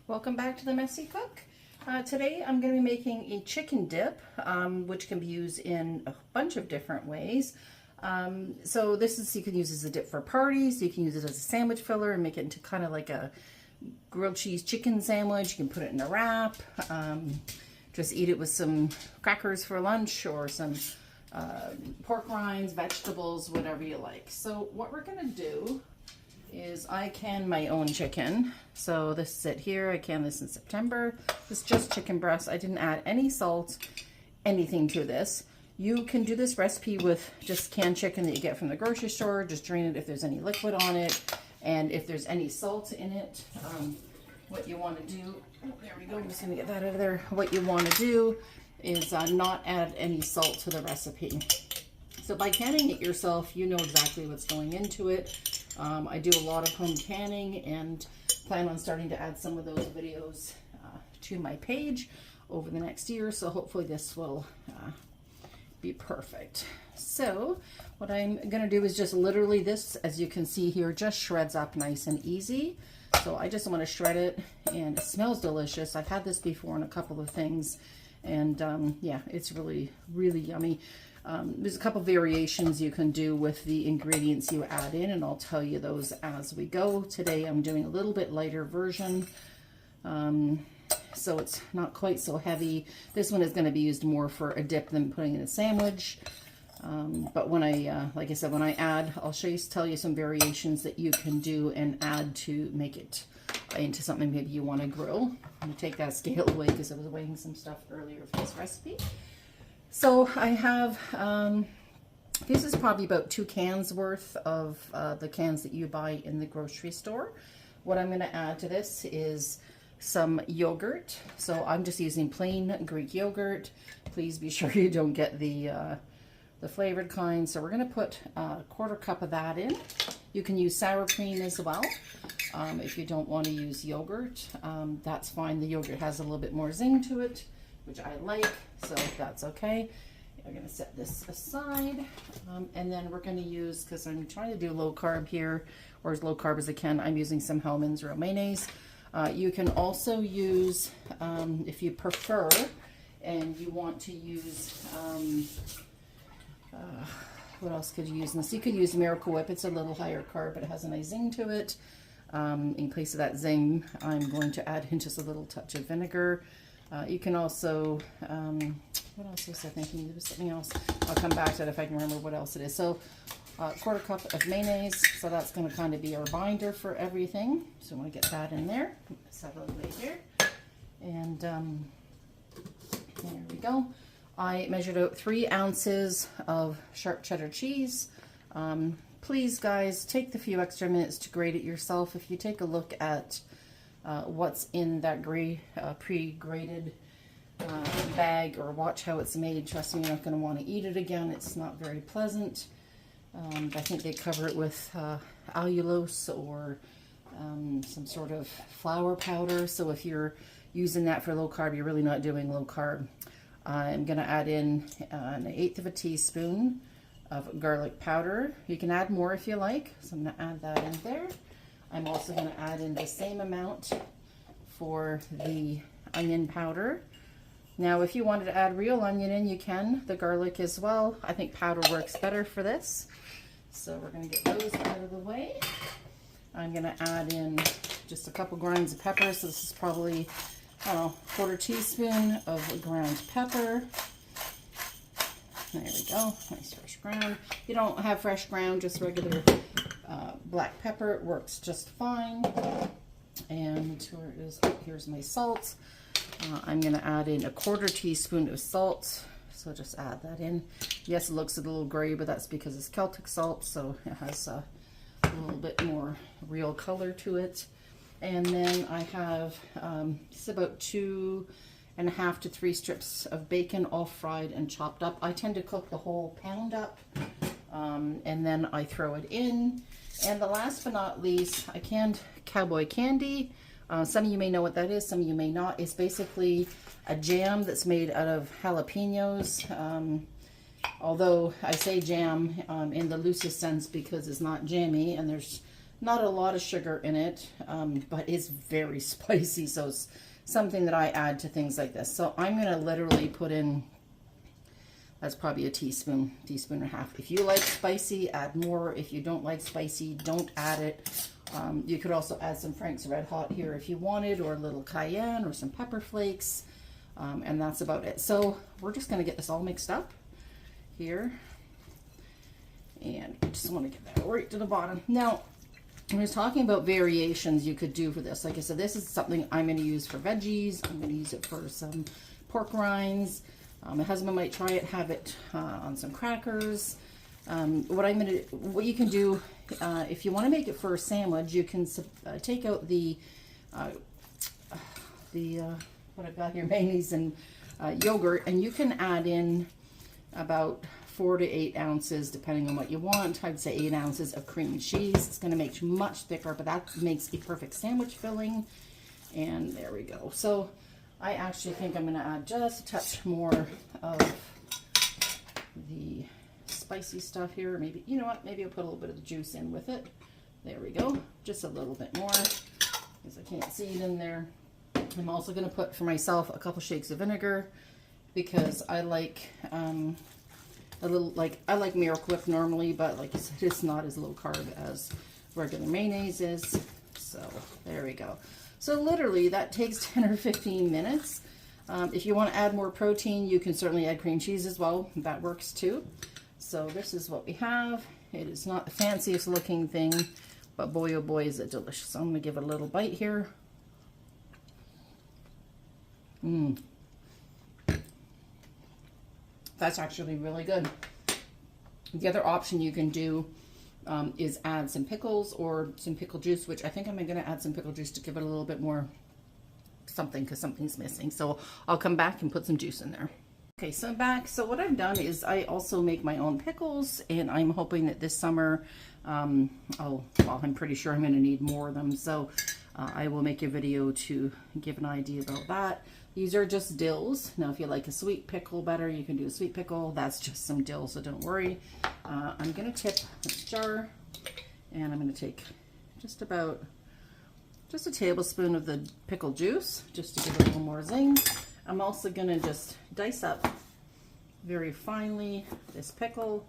Welcome back to the Messy Cook. Today I'm going to be making a chicken dip, which can be used in a bunch of different ways. So this is, you can use as a dip for parties, you can use it as a sandwich filler and make it into kind of like a grilled cheese chicken sandwich. You can put it in a wrap, just eat it with some crackers for lunch or some pork rinds, vegetables, whatever you like. So what we're going to do is I can my own chicken. So this is it here. I canned this in September. This is just chicken breast. I didn't add any salt, anything to this. You can do this recipe with just canned chicken that you get from the grocery store. Just drain it if there's any liquid on it. And if there's any salt in it, what you want to do, oh, there we go. I'm just going to get that out of there. What you want to do is not add any salt to the recipe. So by canning it yourself, you know exactly what's going into it. I do a lot of home canning and plan on starting to add some of those videos to my page over the next year. So hopefully this will be perfect. So what I'm going to do is just literally this, as you can see here, just shreds up nice and easy. So I just want to shred it, and it smells delicious. I've had this before in a couple of things, and yeah, it's really, really yummy. There's a couple variations you can do with the ingredients you add in, and I'll tell you those as we go. Today I'm doing a little bit lighter version, so it's not quite so heavy. This one is going to be used more for a dip than putting in a sandwich. But when I, like I said, when I add, I'll tell you some variations that you can do and add to make it into something maybe you want to grill. I'm going to take that scale away because I was weighing some stuff earlier for this recipe. So I have, this is probably about 2 cans worth of the cans that you buy in the grocery store. What I'm going to add to this is some yogurt. So I'm just using plain Greek yogurt. Please be sure you don't get the flavored kind. So we're going to put a 1/4 cup of that in. You can use sour cream as well. If you don't want to use yogurt, that's fine. The yogurt has a little bit more zing to it, which I like, so that's okay. I'm going to set this aside, and then we're going to use, because I'm trying to do low carb here, or as low carb as I can, I'm using some Hellmann's real mayonnaise. You can also use, if you prefer, and you want to use, what else could you use in this? You could use Miracle Whip. It's a little higher carb, but it has a nice zing to it. In place of that zing, I'm going to add in just a little touch of vinegar. You can also, what else was I thinking? There was something else. I'll come back to it if I can remember what else it is. So 1/4 cup of mayonnaise. So that's going to kind of be our binder for everything. So I want to get that in there. Set it away here. And there we go. I measured out 3 ounces of sharp cheddar cheese. Please, guys, take the few extra minutes to grate it yourself. If you take a look at what's in that pre-grated bag, or watch how it's made, trust me, you're not going to want to eat it again. It's not very pleasant. I think they cover it with allulose or some sort of flour powder. So if you're using that for low carb, you're really not doing low carb. I'm going to add in 1/8 teaspoon of garlic powder. You can add more if you like, so I'm going to add that in there. I'm also going to add in the same amount for the onion powder. Now, if you wanted to add real onion in, you can. The garlic as well. I think powder works better for this. So we're going to get those out of the way. I'm going to add in just a couple grinds of pepper. So this is probably, I don't know, 1/4 teaspoon of ground pepper. There we go. Nice fresh ground. If you don't have fresh ground, just regular black pepper works just fine. And where it is, oh, here's my salt. I'm going to add in 1/4 teaspoon of salt. So just add that in. Yes, it looks a little gray, but that's because it's Celtic salt, so it has a little bit more real color to it. And then I have just about 2.5 to 3 strips of bacon, all fried and chopped up. I tend to cook the whole pound up, and then I throw it in. And the last but not least, I canned cowboy candy. Some of you may know what that is, some of you may not. It's basically a jam that's made out of jalapenos. Although I say jam in the loosest sense because it's not jammy, and there's not a lot of sugar in it, but it's very spicy. So it's something that I add to things like this. So I'm going to literally put in, that's probably a teaspoon and a half. If you like spicy, add more. If you don't like spicy, don't add it. You could also add some Frank's Red Hot here if you wanted, or a little cayenne or some pepper flakes. And that's about it. So we're just going to get this all mixed up here. And I just want to get that right to the bottom. Now, I was talking about variations you could do for this. Like I said, this is something I'm going to use for veggies. I'm going to use it for some pork rinds. My husband might try it, have it on some crackers. What you can do, if you want to make it for a sandwich, you can take out the what I've got here, mayonnaise and yogurt, and you can add in about 4 to 8 ounces, depending on what you want. I'd say 8 ounces of cream cheese. It's going to make you much thicker, but that makes a perfect sandwich filling. And there we go. So I actually think I'm going to add just a touch more of the spicy stuff here. Maybe, you know what, maybe I'll put a little bit of the juice in with it. There we go. Just a little bit more, because I can't see it in there. I'm also going to put for myself a couple shakes of vinegar, because I like I like Miracle Whip normally, but like I said, it's not as low carb as regular mayonnaise is. So there we go. So literally that takes 10 or 15 minutes. If you want to add more protein, you can certainly add cream cheese as well. That works too. So this is what we have. It is not the fanciest looking thing, but boy oh boy is it delicious. So I'm going to give it a little bite here. That's actually really good. The other option you can do is add some pickles or some pickle juice, which I think I'm going to add some pickle juice to give it a little bit more something, because something's missing. So I'll come back and put some juice in there. Okay, so I'm back. So what I've done is I also make my own pickles, and I'm hoping that this summer, I'm pretty sure I'm going to need more of them. So I will make a video to give an idea about that. These are just dills. Now, if you like a sweet pickle better, you can do a sweet pickle. That's just some dill, so don't worry. I'm going to tip this jar, and I'm going to take just a tablespoon of the pickle juice, just to give it a little more zing. I'm also going to just dice up very finely this pickle,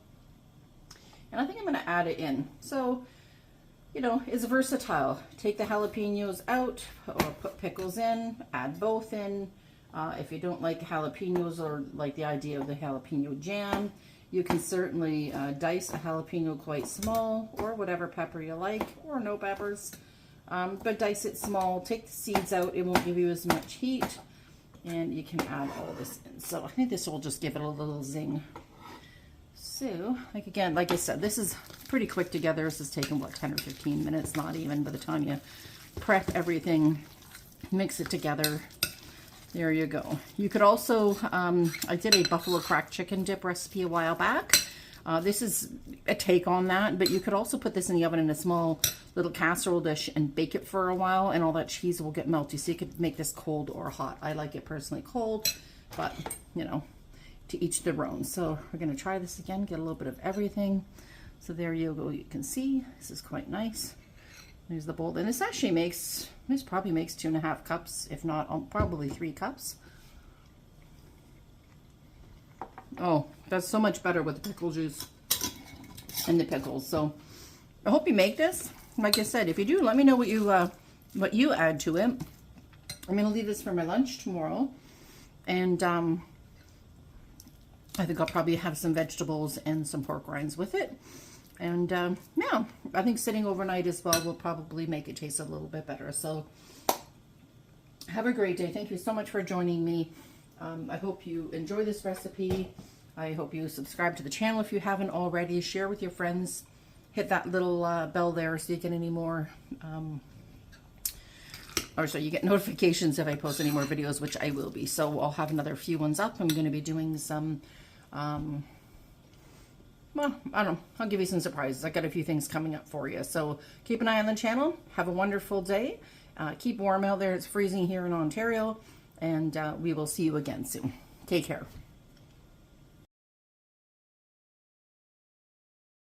and I think I'm going to add it in. So, you know, it's versatile. Take the jalapenos out or put pickles in, add both in. If you don't like jalapenos or like the idea of the jalapeno jam, you can certainly dice a jalapeno quite small, or whatever pepper you like, or no peppers. But dice it small, take the seeds out, it won't give you as much heat, and you can add all this in. So I think this will just give it a little zing. So, like I said, this is pretty quick together. This is taking, what, 10 or 15 minutes, not even, by the time you prep everything, mix it together. There you go. You could also, I did a buffalo cracked chicken dip recipe a while back. This is a take on that, but you could also put this in the oven in a small little casserole dish and bake it for a while, and all that cheese will get melty. So you could make this cold or hot. I like it personally cold, but, you know, to each their own. So we're going to try this again, get a little bit of everything. So there you go. You can see this is quite nice. There's the bowl, and this probably makes 2.5 cups, if not probably 3 cups. Oh, that's so much better with the pickle juice and the pickles. So I hope you make this. Like I said, if you do, let me know what you add to it. I'm going to leave this for my lunch tomorrow, and I think I'll probably have some vegetables and some pork rinds with it. And yeah, I think sitting overnight as well will probably make it taste a little bit better. So have a great day. Thank you so much for joining me. I hope you enjoy this recipe. I hope you subscribe to the channel if you haven't already. Share with your friends. Hit that little bell there so you get any more, so you get notifications if I post any more videos, which I will be. So I'll have another few ones up. I'm going to be doing some, well, I don't know. I'll give you some surprises. I got a few things coming up for you. So keep an eye on the channel. Have a wonderful day. Keep warm out there. It's freezing here in Ontario. And we will see you again soon. Take care.